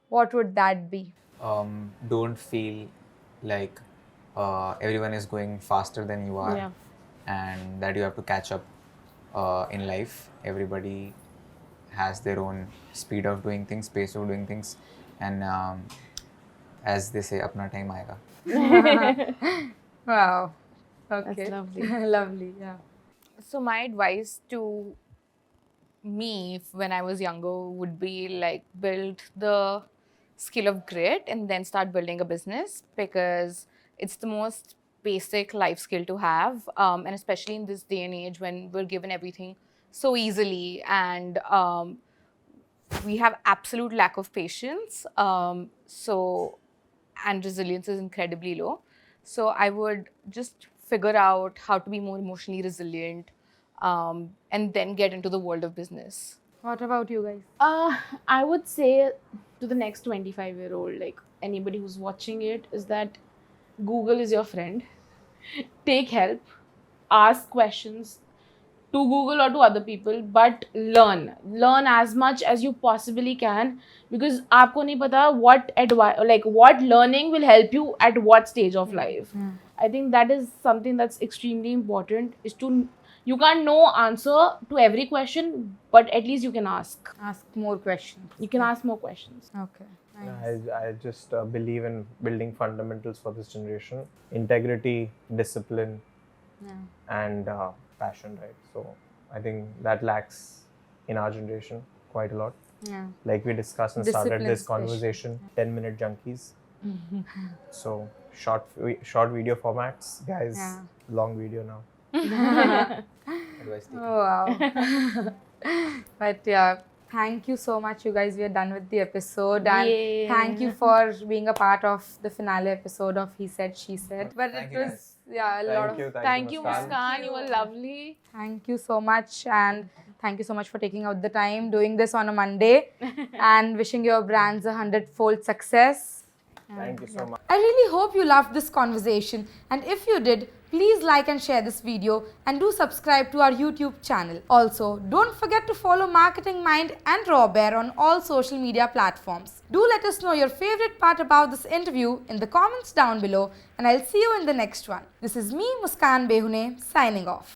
what would that be? don't feel like everyone is going faster than you are, Yeah. and that you have to catch up in life. Everybody has their own speed of doing things, pace of doing things, and as they say, apna time aayega. Wow. Okay. lovely. Lovely. Yeah. So my advice to me when I was younger would be like build the skill of grit and then start building a business, because it's the most basic life skill to have, and especially in this day and age when we're given everything so easily, and we have absolute lack of patience. And resilience is incredibly low. So I would just figure out how to be more emotionally resilient, and then get into the world of business. What about you guys? I would say to the next 25-year-old, like anybody who's watching it, is that Google is your friend. Take help, ask questions to Google or to other people, but learn as much as you possibly can, because आपको नहीं पता what advice, like what learning will help you at what stage of life. I think that is something that's extremely important. Is to you can't know answer to every question, but at least you can ask. Ask more questions. You can ask more questions. Okay. Nice. I just believe in building fundamentals for this generation: integrity, discipline, and passion. Right. So I think that lacks in our generation quite a lot. Yeah. Like we discussed and started Discipline this especially. conversation, 10-minute junkies. So short video formats, guys. Yeah. Long video now. Advice taken. Oh, wow. But yeah, thank you so much, you guys. We are done with the episode, and Yay. thank you for being a part of the finale episode of He Said, She Said. But Thank it you, was guys. yeah a lot of. Thank you, Muskan. Muskan. You were lovely. Thank you so much, and thank you so much for taking out the time doing this on a Monday, and wishing your brands 100-fold success. Thank you so much. I really hope you loved this conversation, and if you did, please like and share this video and do subscribe to our YouTube channel. Also, don't forget to follow Marketing Mind and Raw Bear on all social media platforms. Do let us know your favorite part about this interview in the comments down below, and I'll see you in the next one. This is me, Muskan Behune, signing off.